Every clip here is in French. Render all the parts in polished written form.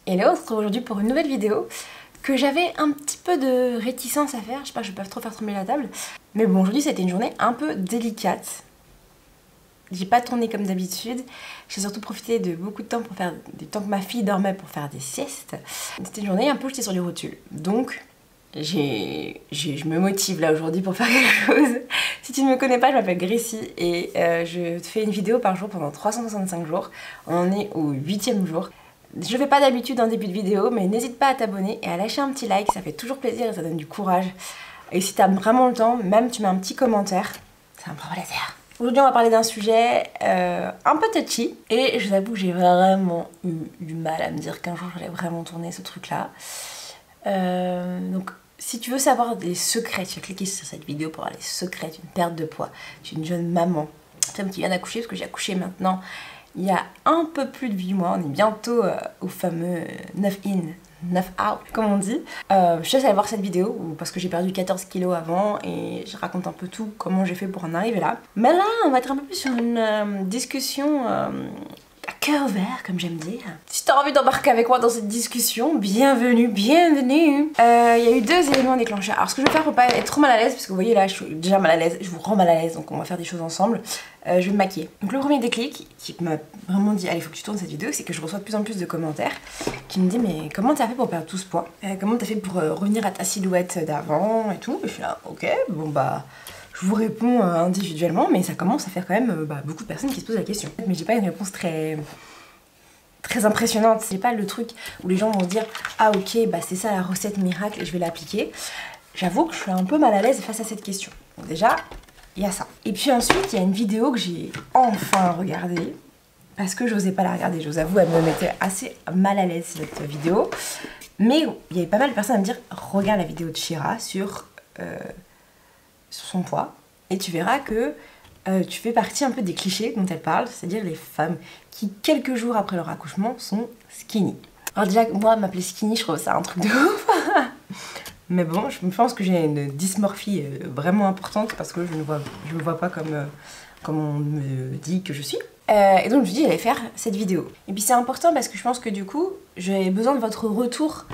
Hello, on se retrouve aujourd'hui pour une nouvelle vidéo que j'avais un petit peu de réticence à faire. Je sais pas, je vais pas trop faire trembler la table. Mais bon, aujourd'hui c'était une journée un peu délicate. J'ai pas tourné comme d'habitude. J'ai surtout profité de beaucoup de temps pour faire du temps que ma fille dormait pour faire des siestes. C'était une journée un peu jetée sur les rotules. Donc je me motive là aujourd'hui pour faire quelque chose. Si tu ne me connais pas, je m'appelle Gracie et je fais une vidéo par jour pendant 365 jours. On est au 8e jour. Je fais pas d'habitude en début de vidéo, mais n'hésite pas à t'abonner et à lâcher un petit like, ça fait toujours plaisir et ça donne du courage. Et si t'as vraiment le temps, même tu mets un petit commentaire, c'est un grand plaisir. Aujourd'hui on va parler d'un sujet un peu touchy et je t'avoue que j'ai vraiment eu du mal à me dire qu'un jour j'allais vraiment tourner ce truc là. Donc si tu veux savoir des secrets, tu vas cliquer sur cette vidéo pour avoir les secrets d'une perte de poids. Je suis une jeune maman, femme qui vient d'accoucher parce que j'ai accouché maintenant il y a un peu plus de 8 mois, on est bientôt au fameux 9 in, 9 out, comme on dit. Je te laisse aller voir cette vidéo parce que j'ai perdu 14 kilos avant et je raconte un peu tout, comment j'ai fait pour en arriver là. Mais là, on va être un peu plus sur une discussion à cœur ouvert, comme j'aime dire. Si t'as envie d'embarquer avec moi dans cette discussion, bienvenue, bienvenue. Il y a eu deux éléments déclencheurs. Alors ce que je vais faire pour pas être trop mal à l'aise, parce que vous voyez là, je suis déjà mal à l'aise, je vous rends mal à l'aise, donc on va faire des choses ensemble. Je vais me maquiller. Donc le premier déclic qui m'a vraiment dit allez faut que tu tournes cette vidéo, c'est que je reçois de plus en plus de commentaires qui me disent mais comment t'as fait pour perdre tout ce poids, comment t'as fait pour revenir à ta silhouette d'avant et tout. Et je suis là ok bon bah je vous réponds individuellement, mais ça commence à faire quand même beaucoup de personnes qui se posent la question. Mais j'ai pas une réponse très impressionnante. C'est pas le truc où les gens vont se dire ah ok bah c'est ça la recette miracle et je vais l'appliquer. J'avoue que je suis un peu mal à l'aise face à cette question. Donc déjà il y a ça. Et puis ensuite, il y a une vidéo que j'ai enfin regardée parce que j'osais pas la regarder. Je vous avoue, elle me mettait assez mal à l'aise cette vidéo. Mais il y avait pas mal de personnes à me dire regarde la vidéo de Shira sur son poids et tu verras que tu fais partie un peu des clichés dont elle parle, c'est-à-dire les femmes qui quelques jours après leur accouchement sont skinny. Alors déjà, moi, m'appeler skinny, je trouve ça un truc de ouf. Mais bon, je pense que j'ai une dysmorphie vraiment importante parce que je me vois pas comme on me dit que je suis. Et donc je me suis dit j'allais faire cette vidéo. Et puis c'est important parce que je pense que du coup j'ai besoin de votre retour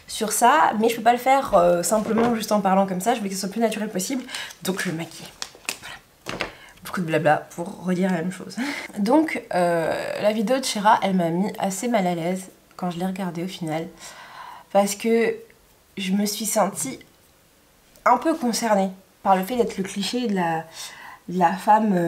sur ça, mais je peux pas le faire simplement juste en parlant comme ça, je veux que ce soit le plus naturel possible, donc je vais me maquiller. Voilà. Beaucoup de blabla pour redire la même chose. Donc la vidéo de Shira, elle m'a mis assez mal à l'aise quand je l'ai regardée au final, parce que je me suis sentie un peu concernée par le fait d'être le cliché de la femme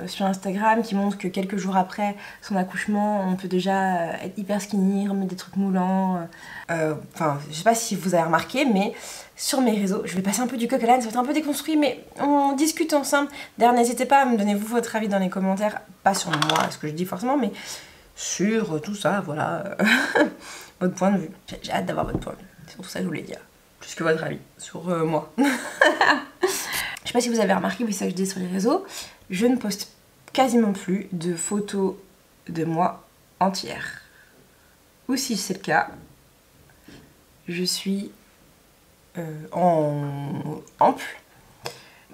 sur Instagram qui montre que quelques jours après son accouchement, on peut déjà être hyper skinny, remettre des trucs moulants. Enfin, je sais pas si vous avez remarqué, mais sur mes réseaux, je vais passer un peu du coq à l'âne, ça va être un peu déconstruit, mais on discute ensemble. D'ailleurs, n'hésitez pas à me donner vous votre avis dans les commentaires, pas sur moi, ce que je dis forcément, mais sur tout ça, voilà, votre point de vue. J'ai hâte d'avoir votre point de vue. C'est pour ça que je voulais dire. Plus que votre avis sur moi. Je sais pas si vous avez remarqué, oui, ça que je dis sur les réseaux, je ne poste quasiment plus de photos de moi entière. Ou si c'est le cas, je suis en ample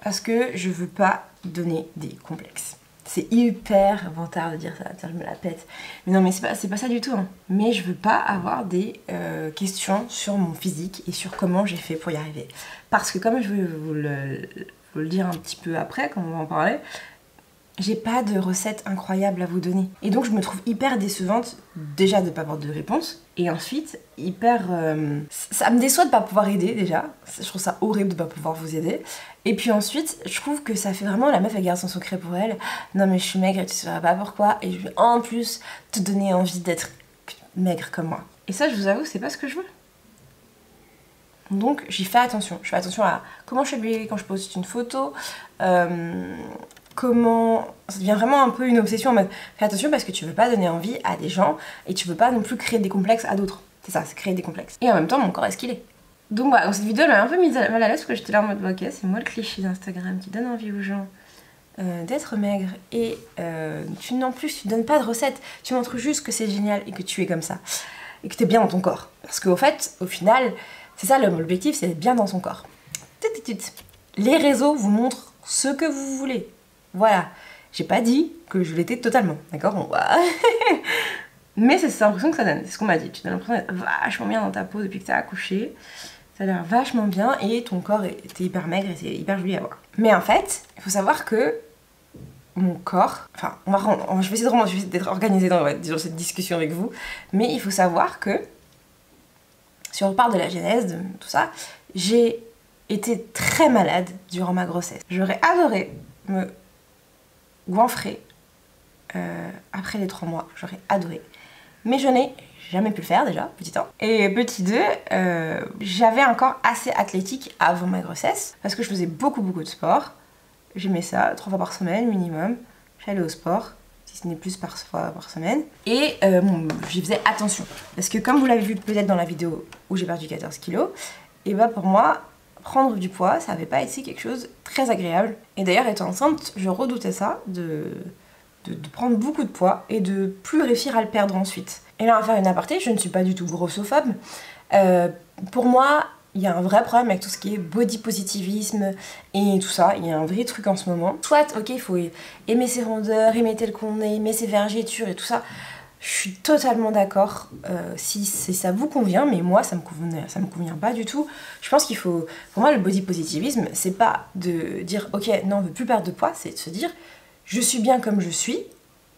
parce que je veux pas donner des complexes. C'est hyper vantard de dire ça, tiens, je me la pète. Mais non, mais c'est pas ça du tout. Hein. Mais je veux pas avoir des questions sur mon physique et sur comment j'ai fait pour y arriver. Parce que comme je vais vous le dire un petit peu après, quand on va en parler, j'ai pas de recette incroyable à vous donner. Et donc je me trouve hyper décevante, déjà de ne pas avoir de réponse, et ensuite hyper... ça me déçoit de pas pouvoir aider déjà, je trouve ça horrible de pas pouvoir vous aider. Et puis ensuite, je trouve que ça fait vraiment la meuf elle garde son secret pour elle. Non mais je suis maigre et tu sauras pas pourquoi, et je vais en plus te donner envie d'être maigre comme moi. Et ça je vous avoue, c'est pas ce que je veux. Donc j'y fais attention, je fais attention à comment je suis habillée quand je poste une photo, comment... Ça devient vraiment un peu une obsession en mode fais attention parce que tu veux pas donner envie à des gens et tu veux pas non plus créer des complexes à d'autres. C'est ça, c'est créer des complexes. Et en même temps mon corps est ce qu'il est. Donc voilà, cette vidéo elle m'a un peu mise mal à l'aise parce que j'étais là en mode ok c'est moi le cliché d'Instagram qui donne envie aux gens d'être maigre et en plus tu donnes pas de recette, tu montres juste que c'est génial et que tu es comme ça et que t'es bien dans ton corps. Parce qu'au fait, au final, c'est ça l'objectif, c'est d'être bien dans son corps. Les réseaux vous montrent ce que vous voulez. Voilà. J'ai pas dit que je l'étais totalement, d'accord? Mais c'est cette impression que ça donne, c'est ce qu'on m'a dit. Tu as l'impression d'être vachement bien dans ta peau depuis que tu as accouché. Ça a l'air vachement bien et ton corps était hyper maigre et c'est hyper joli à voir. Mais en fait, il faut savoir que mon corps... Enfin, je vais essayer d'être organisée dans cette discussion avec vous. Mais il faut savoir que, si on reparle de la genèse, de tout ça, j'ai été très malade durant ma grossesse. J'aurais adoré me goinfrer après les 3 mois. J'aurais adoré. Mais je n'ai jamais pu le faire déjà, petit 1. Et petit 2, j'avais un corps assez athlétique avant ma grossesse parce que je faisais beaucoup de sport. J'aimais ça, 3 fois par semaine minimum. J'allais au sport, si ce n'est plus par fois par semaine. Et j'y faisais attention. Parce que comme vous l'avez vu peut-être dans la vidéo où j'ai perdu 14 kilos, et bah pour moi, prendre du poids, ça n'avait pas été quelque chose de très agréable. Et d'ailleurs, étant enceinte, je redoutais ça, de prendre beaucoup de poids et de plus réussir à le perdre ensuite. Et là, on va faire une aparté, je ne suis pas du tout grossophobe. Pour moi, il y a un vrai problème avec tout ce qui est body positivisme et tout ça. Il y a un vrai truc en ce moment. Soit, ok, il faut aimer ses rondeurs, aimer tel qu'on est, aimer ses vergetures et tout ça. Je suis totalement d'accord si ça vous convient, mais moi ça me convient pas du tout. Je pense qu'il faut, pour moi le body positivisme, c'est pas de dire ok non on veut plus perdre de poids, c'est de se dire je suis bien comme je suis,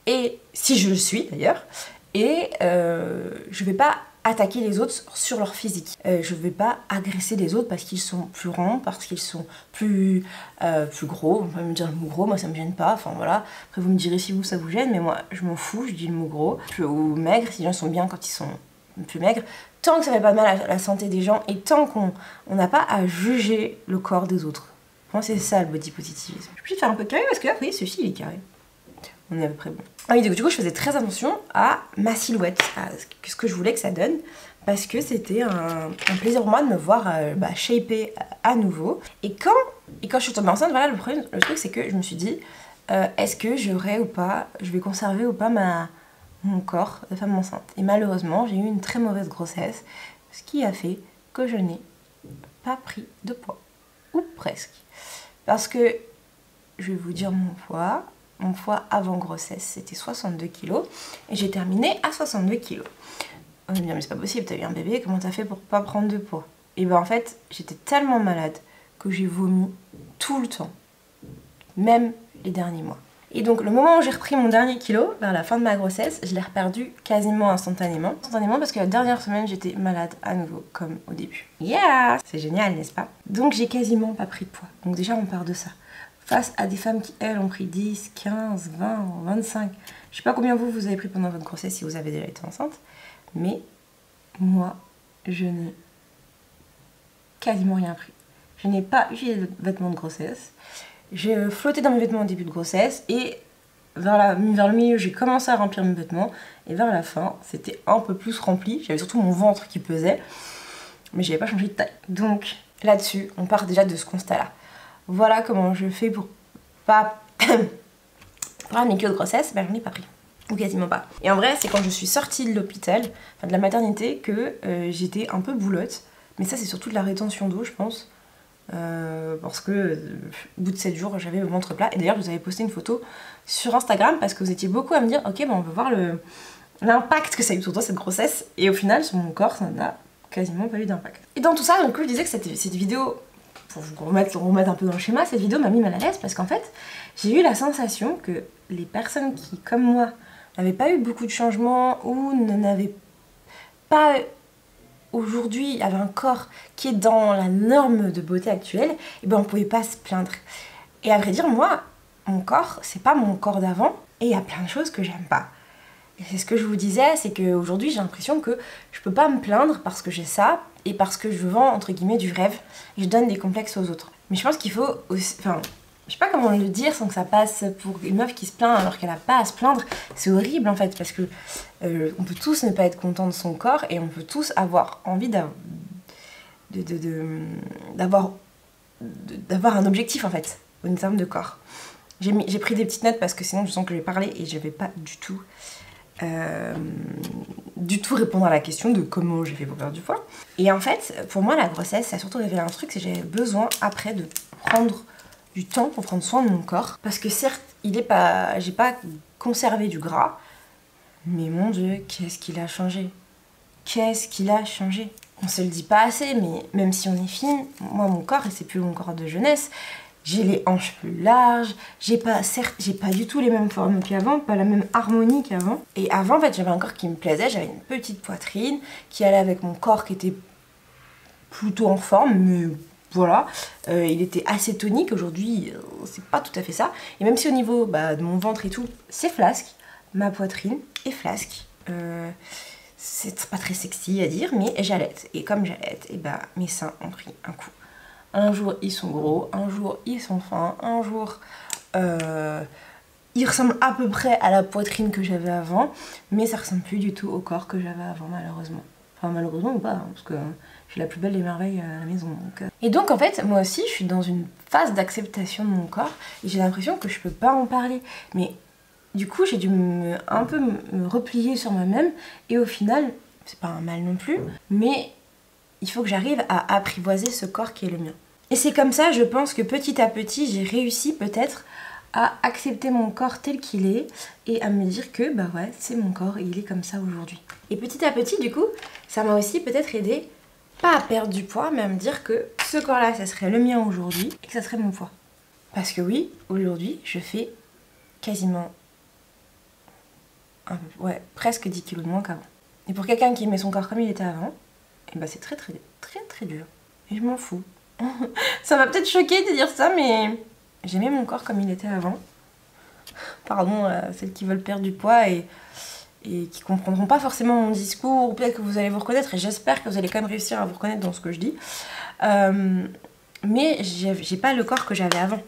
et si je le suis d'ailleurs, et je vais pas attaquer les autres sur leur physique. Je vais pas agresser les autres parce qu'ils sont plus ronds, parce qu'ils sont plus gros. On peut me dire le mot gros, moi ça me gêne pas, enfin voilà. Après vous me direz si vous ça vous gêne, mais moi je m'en fous, je dis le mot gros. Ou maigre, si les gens sont bien quand ils sont plus maigres. Tant que ça fait pas de mal à la santé des gens et tant qu'on n'a pas à juger le corps des autres. Pour moi c'est ça le body positivisme. Je peux faire un peu de carré parce que là vous voyez ce fil il est carré. On est à peu près bon. Ah oui, du coup, je faisais très attention à ma silhouette, à ce que je voulais que ça donne, parce que c'était un plaisir pour moi de me voir shaper à nouveau. Et quand je suis tombée enceinte, voilà, le truc, c'est que je me suis dit, est-ce que je vais conserver ou pas mon corps de femme enceinte. Et malheureusement, j'ai eu une très mauvaise grossesse, ce qui a fait que je n'ai pas pris de poids, ou presque. Parce que, je vais vous dire mon poids. Mon poids avant grossesse, c'était 62 kg et j'ai terminé à 62 kg. On va me dire, mais c'est pas possible, t'as eu un bébé, comment t'as fait pour pas prendre de poids? Et ben en fait, j'étais tellement malade que j'ai vomi tout le temps, même les derniers mois. Et donc le moment où j'ai repris mon dernier kilo, vers la fin de ma grossesse, je l'ai reperdu quasiment instantanément. Parce que la dernière semaine, j'étais malade à nouveau, comme au début. Yeah! C'est génial, n'est-ce pas? Donc j'ai quasiment pas pris de poids. Donc déjà, on part de ça. Face à des femmes qui, elles, ont pris 10, 15, 20, 25. Je sais pas combien vous avez pris pendant votre grossesse si vous avez déjà été enceinte. Mais moi, je n'ai quasiment rien pris. Je n'ai pas eu de vêtements de grossesse. J'ai flotté dans mes vêtements au début de grossesse. Et vers le milieu, j'ai commencé à remplir mes vêtements. Et vers la fin, c'était un peu plus rempli. J'avais surtout mon ventre qui pesait. Mais j'avais pas changé de taille. Donc là-dessus, on part déjà de ce constat-là. Voilà comment je fais pour pas prendre mes kilos de grossesse, ben j'en ai pas pris, ou quasiment pas. Et en vrai, c'est quand je suis sortie de l'hôpital, enfin de la maternité, que j'étais un peu boulotte. Mais ça, c'est surtout de la rétention d'eau, je pense. Parce que au bout de 7 jours, j'avais le ventre plat. Et d'ailleurs, je vous avais posté une photo sur Instagram parce que vous étiez beaucoup à me dire, ok, ben on veut voir l'impact que ça a eu sur toi cette grossesse. Et au final, sur mon corps, ça n'a quasiment pas eu d'impact. Et dans tout ça, donc je disais que cette vidéo, pour vous remettre un peu dans le schéma, cette vidéo m'a mis mal à l'aise parce qu'en fait, j'ai eu la sensation que les personnes qui, comme moi, n'avaient pas eu beaucoup de changements ou n'avaient pas aujourd'hui, avaient un corps qui est dans la norme de beauté actuelle, et ben on pouvait pas se plaindre. Et à vrai dire, moi, mon corps, c'est pas mon corps d'avant, et il y a plein de choses que j'aime pas. Et c'est ce que je vous disais, c'est qu'aujourd'hui j'ai l'impression que je peux pas me plaindre parce que j'ai ça, et parce que je vends entre guillemets du rêve, et je donne des complexes aux autres. Mais je pense qu'il faut aussi, enfin, je sais pas comment le dire sans que ça passe pour une meuf qui se plaint alors qu'elle a pas à se plaindre. C'est horrible en fait, parce que on peut tous ne pas être content de son corps, et on peut tous avoir envie d'avoir un objectif en fait, en termes de corps. J'ai pris des petites notes parce que sinon je sens que je vais parler et je vais pas du tout répondre à la question de comment j'ai fait pour perdre du poids. Et en fait, pour moi, la grossesse, ça a surtout révélé un truc, c'est que j'avais besoin après de prendre du temps pour prendre soin de mon corps. Parce que certes, j'ai pas conservé du gras, Mais mon Dieu, qu'est-ce qu'il a changé? Qu'est-ce qu'il a changé? On se le dit pas assez, mais même si on est fine, moi mon corps, et c'est plus mon corps de jeunesse, j'ai les hanches plus larges, certes, j'ai pas du tout les mêmes formes qu'avant, pas la même harmonie qu'avant. Et avant, en fait, j'avais un corps qui me plaisait, j'avais une petite poitrine qui allait avec mon corps qui était plutôt en forme, mais voilà, il était assez tonique. Aujourd'hui, c'est pas tout à fait ça. Et même si au niveau de mon ventre et tout, c'est flasque, ma poitrine est flasque. C'est pas très sexy à dire, mais j'allaite. Et comme j'allaite, et mes seins ont pris un coup. Un jour, ils sont gros, un jour, ils sont fins, un jour, ils ressemblent à peu près à la poitrine que j'avais avant, mais ça ressemble plus du tout au corps que j'avais avant, malheureusement. Enfin, malheureusement ou pas, hein, parce que j'ai la plus belle des merveilles à la maison. Et donc, en fait, moi aussi, je suis dans une phase d'acceptation de mon corps, et j'ai l'impression que je peux pas en parler. Mais du coup, j'ai dû un peu me replier sur moi-même, et au final, c'est pas un mal non plus, mais il faut que j'arrive à apprivoiser ce corps qui est le mien. Et c'est comme ça, je pense que petit à petit, j'ai réussi peut-être à accepter mon corps tel qu'il est et à me dire que ouais, c'est mon corps et il est comme ça aujourd'hui. Et petit à petit, du coup, ça m'a aussi peut-être aidé, pas à perdre du poids, mais à me dire que ce corps-là, ça serait le mien aujourd'hui et que ça serait mon poids. Parce que oui, aujourd'hui, je fais quasiment presque 10 kilos de moins qu'avant. Et pour quelqu'un qui aimait son corps comme il était avant, et c'est très dur. Et je m'en fous. Ça m'a peut-être choqué de dire ça, mais j'aimais mon corps comme il était avant. Pardon à celles qui veulent perdre du poids et qui comprendront pas forcément mon discours, ou peut-être que vous allez vous reconnaître, et j'espère que vous allez quand même réussir à vous reconnaître dans ce que je dis. Mais j'ai pas le corps que j'avais avant.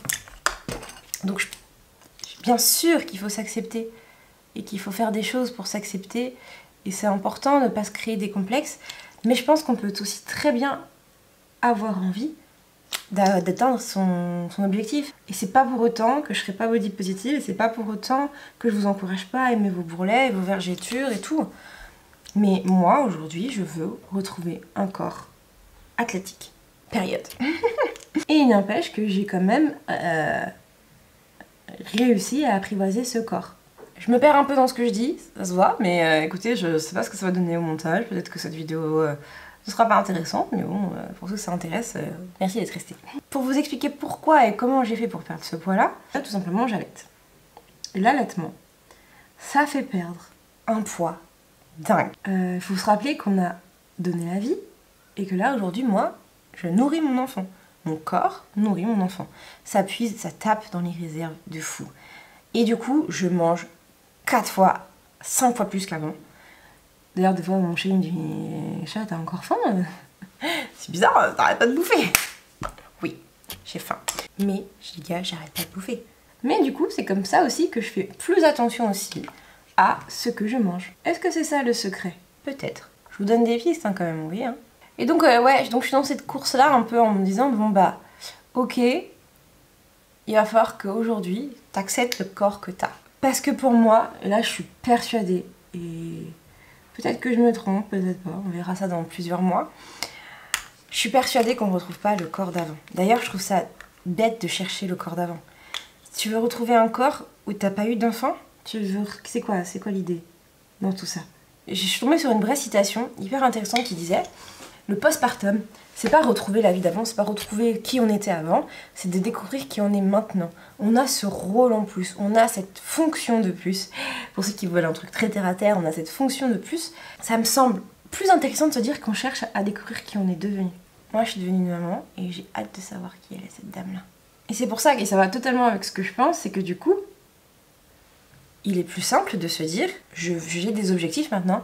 Donc bien sûr qu'il faut s'accepter et qu'il faut faire des choses pour s'accepter, et c'est important de ne pas se créer des complexes. Mais je pense qu'on peut aussi très bien avoir envie d'atteindre son objectif. Et c'est pas pour autant que je serai pas body positive, et c'est pas pour autant que je vous encourage pas à aimer vos bourrelets, vos vergetures et tout. Mais moi, aujourd'hui, je veux retrouver un corps athlétique. Période. Et il n'empêche que j'ai quand même réussi à apprivoiser ce corps. Je me perds un peu dans ce que je dis, ça se voit, mais écoutez, je sais pas ce que ça va donner au montage. Peut-être que cette vidéo ne sera pas intéressante, mais bon, pour ceux que ça intéresse, merci d'être resté. Pour vous expliquer pourquoi et comment j'ai fait pour perdre ce poids-là, tout simplement, j'allaite. L'allaitement, ça fait perdre un poids dingue. Il faut se rappeler qu'on a donné la vie, et que là, aujourd'hui, moi, je nourris mon enfant. Mon corps nourrit mon enfant. Ça puise, ça tape dans les réserves de fou. Et du coup, je mange 4 fois, 5 fois plus qu'avant. D'ailleurs, des fois, mon chéri me dit « Chat, t'as encore faim ?» C'est bizarre, t'arrêtes pas de bouffer. Oui, j'ai faim. Mais, les gars, j'arrête pas de bouffer. Mais du coup, c'est comme ça aussi que je fais plus attention aussi à ce que je mange. Est-ce que c'est ça le secret? Peut-être. Je vous donne des pistes quand même, oui. Et donc, donc je suis dans cette course-là un peu en me disant « Bon ok, il va falloir qu'aujourd'hui, t'acceptes le corps que t'as. » Parce que pour moi, là, je suis persuadée, et peut-être que je me trompe, peut-être pas, on verra ça dans plusieurs mois. Je suis persuadée qu'on ne retrouve pas le corps d'avant. D'ailleurs, je trouve ça bête de chercher le corps d'avant. Si tu veux retrouver un corps où t'as pas eu d'enfant, c'est quoi l'idée dans tout ça? Je suis tombée sur une vraie citation hyper intéressante qui disait « Le postpartum, c'est pas retrouver la vie d'avant, c'est pas retrouver qui on était avant, c'est de découvrir qui on est maintenant. On a ce rôle en plus, on a cette fonction de plus. » Pour ceux qui veulent un truc très terre à terre, on a cette fonction de plus. Ça me semble plus intéressant de se dire qu'on cherche à découvrir qui on est devenu. Moi, je suis devenue une maman et j'ai hâte de savoir qui elle est, cette dame-là. Et c'est pour ça, et ça va totalement avec ce que je pense, c'est que du coup, il est plus simple de se dire, j'ai des objectifs maintenant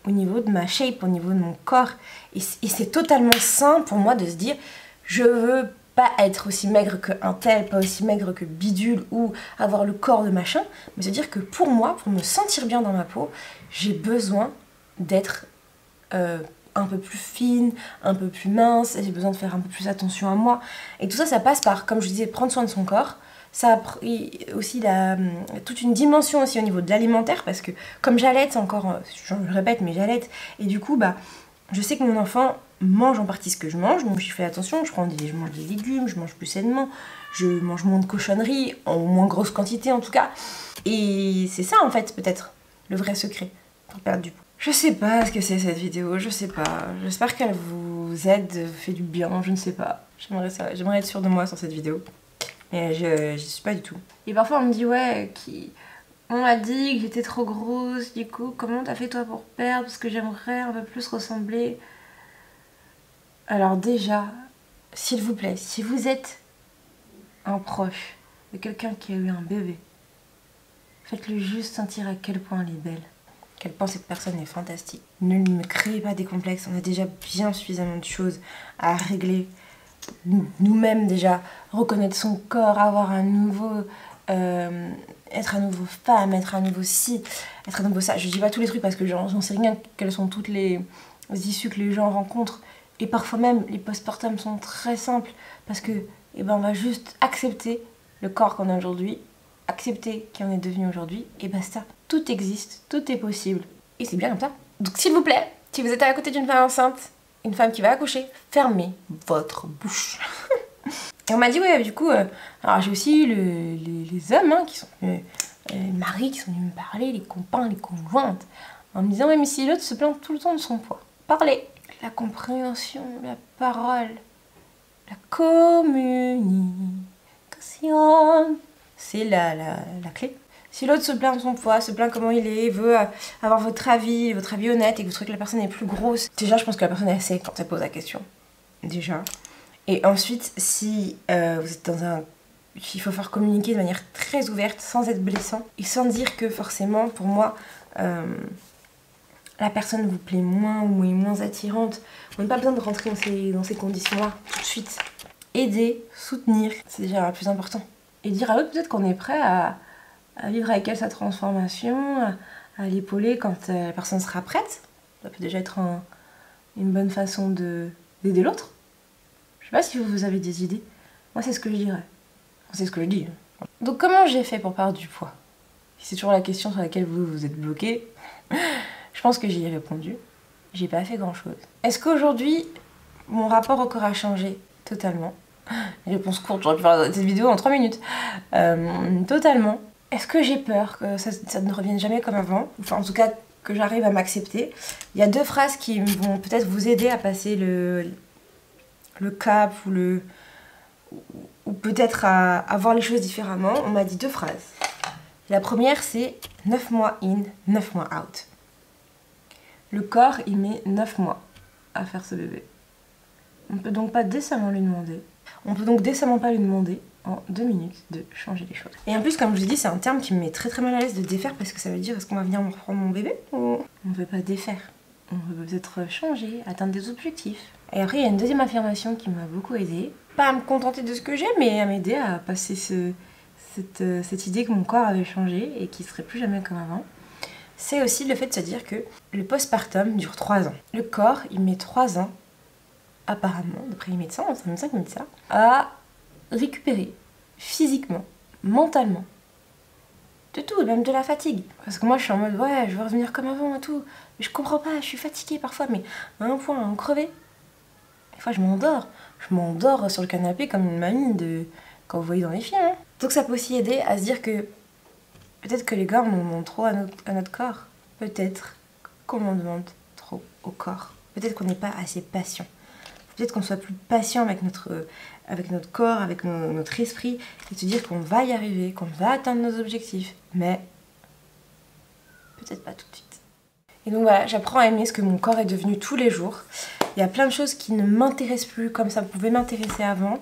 au niveau de ma shape, au niveau de mon corps. Et c'est totalement sain pour moi de se dire, je veux pas être aussi maigre qu'un tel, pas aussi maigre que bidule, ou avoir le corps de machin, mais se dire que pour moi, pour me sentir bien dans ma peau, j'ai besoin d'être un peu plus fine, un peu plus mince, j'ai besoin de faire un peu plus attention à moi. Et tout ça, ça passe par, comme je disais, prendre soin de son corps. Ça a pris aussi toute une dimension aussi au niveau de l'alimentaire, parce que comme j'allaite encore, je le répète, mais j'allaite, et du coup, je sais que mon enfant mange en partie ce que je mange, donc je fais attention, je mange des légumes, je mange plus sainement, je mange moins de cochonneries, en moins grosse quantité en tout cas. Et c'est ça en fait, peut-être, le vrai secret pour perdre du poids. Je sais pas ce que c'est cette vidéo, je sais pas. J'espère qu'elle vous aide, vous fait du bien, je ne sais pas. J'aimerais être sûre de moi sur cette vidéo. Mais j'y suis pas du tout. Et parfois on me dit ouais, on m'a dit que j'étais trop grosse, du coup comment t'as fait toi pour perdre, parce que j'aimerais un peu plus ressembler. Alors déjà, s'il vous plaît, si vous êtes un proche de quelqu'un qui a eu un bébé, faites-le juste sentir à quel point elle est belle, à quel point cette personne est fantastique. Ne me créez pas des complexes, on a déjà bien suffisamment de choses à régler. Nous-mêmes déjà, reconnaître son corps, avoir un nouveau... être à nouveau femme, être à nouveau ci, être à nouveau ça. Je dis pas tous les trucs parce que j'en sais rien quelles sont toutes les issues que les gens rencontrent. Et parfois même, les postpartum sont très simples parce que eh ben, on va juste accepter le corps qu'on a aujourd'hui, accepter qui on est devenu aujourd'hui, et basta. Tout existe, tout est possible. Et c'est bien comme ça. Donc s'il vous plaît, si vous êtes à côté d'une femme enceinte, une femme qui va accoucher, fermez votre bouche. Et on m'a dit, ouais, du coup, alors j'ai aussi les hommes qui sont venus, les maris qui sont venus me parler, les copains, les conjointes, en me disant, ouais, mais si l'autre se plaint tout le temps de son poids, parlez. La compréhension, la parole, la communication, c'est la clé. Si l'autre se plaint de son poids, se plaint comment il est, veut avoir votre avis honnête et que vous trouvez que la personne est plus grosse, déjà je pense que la personne elle sait quand elle pose la question. Déjà. Et ensuite, si vous êtes dans un... Il faut faire communiquer de manière très ouverte, sans être blessant, et sans dire que forcément, pour moi, la personne vous plaît moins ou est moins attirante. On n'a pas besoin de rentrer dans ces conditions-là tout de suite. Aider, soutenir, c'est déjà le plus important. Et dire à l'autre peut-être qu'on est prêt à vivre avec elle sa transformation, à l'épauler quand la personne sera prête. Ça peut déjà être une bonne façon d'aider l'autre. Je sais pas si vous avez des idées. Moi, c'est ce que je dirais. C'est ce que je dis. Donc, comment j'ai fait pour perdre du poids? C'est toujours la question sur laquelle vous êtes bloqué. Je pense que j'y ai répondu. J'ai pas fait grand-chose. Est-ce qu'aujourd'hui, mon rapport au corps a changé? Totalement. Réponse courte, j'aurais pu faire cette vidéo en 3 minutes. Totalement. Est-ce que j'ai peur que ça ne revienne jamais comme avant? Enfin, en tout cas, que j'arrive à m'accepter. Il y a 2 phrases qui vont peut-être vous aider à passer le cap ou peut-être à voir les choses différemment. On m'a dit 2 phrases. La première, c'est 9 mois in, 9 mois out. Le corps, il met 9 mois à faire ce bébé. On ne peut donc pas décemment lui demander. On peut donc décemment pas lui demander en 2 minutes de changer les choses. Et en plus, comme je vous dis, c'est un terme qui me met très très mal à l'aise de défaire parce que ça veut dire est-ce qu'on va venir me reprendre mon bébé? On ne veut pas défaire. On veut peut-être changer, atteindre des objectifs. Et après, il y a une deuxième affirmation qui m'a beaucoup aidée. Pas à me contenter de ce que j'ai, mais à m'aider à passer cette idée que mon corps avait changé et qu'il serait plus jamais comme avant. C'est aussi le fait de se dire que le postpartum dure 3 ans. Le corps, il met 3 ans, apparemment, d'après les médecins, c'est un médecin qui me dit ça, à récupérer physiquement, mentalement, de tout, même de la fatigue. Parce que moi, je suis en mode, ouais, je veux revenir comme avant et tout. Mais je comprends pas, je suis fatiguée parfois, mais à un point, à en crever. Des fois, je m'endors. Je m'endors sur le canapé comme une mamie quand vous voyez dans les films. Hein. Donc ça peut aussi aider à se dire que peut-être que les gars, on en demande trop à notre corps. Peut-être qu'on en demande trop au corps. Peut-être qu'on n'est pas assez patient. Peut-être qu'on soit plus patient avec notre corps, avec notre esprit, et se dire qu'on va y arriver, qu'on va atteindre nos objectifs, mais peut-être pas tout de suite. Et donc voilà, j'apprends à aimer ce que mon corps est devenu tous les jours. Il y a plein de choses qui ne m'intéressent plus comme ça pouvait m'intéresser avant.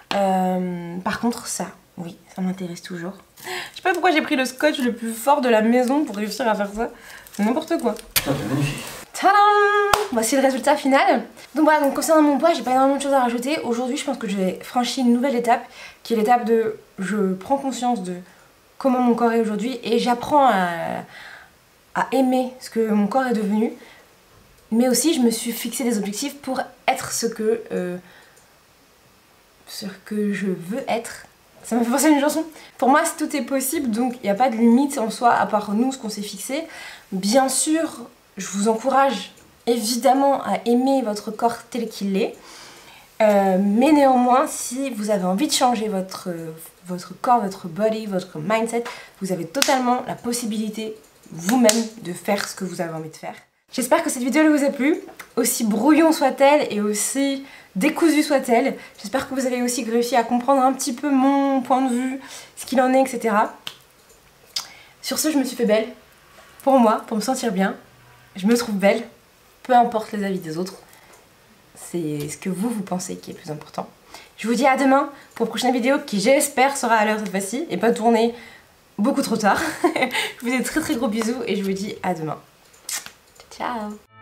Par contre, ça, oui, ça m'intéresse toujours. Je sais pas pourquoi j'ai pris le scotch le plus fort de la maison pour réussir à faire ça. C'est n'importe quoi. C'est magnifique. Tadam! Voici le résultat final. Donc voilà, donc concernant mon poids, j'ai pas énormément de choses à rajouter. Aujourd'hui, je pense que j'ai franchi une nouvelle étape, qui est l'étape de je prends conscience de comment mon corps est aujourd'hui et j'apprends à aimer ce que mon corps est devenu. Mais aussi, je me suis fixé des objectifs pour être ce que je veux être. Ça m'a fait penser à une chanson. Pour moi, tout est possible, donc il n'y a pas de limite en soi, à part nous, ce qu'on s'est fixé. Bien sûr, je vous encourage évidemment à aimer votre corps tel qu'il est. Mais néanmoins, si vous avez envie de changer votre corps, votre body, votre mindset, vous avez totalement la possibilité vous-même de faire ce que vous avez envie de faire. J'espère que cette vidéo vous a plu, aussi brouillon soit-elle et aussi décousue soit-elle. J'espère que vous avez aussi réussi à comprendre un petit peu mon point de vue, ce qu'il en est, etc. Sur ce, je me suis fait belle. Pour moi, pour me sentir bien, je me trouve belle, peu importe les avis des autres. C'est ce que vous pensez qui est plus important. Je vous dis à demain pour une prochaine vidéo qui, j'espère, sera à l'heure cette fois-ci et pas tournée beaucoup trop tard. Je vous fais de très gros bisous et je vous dis à demain. Ciao.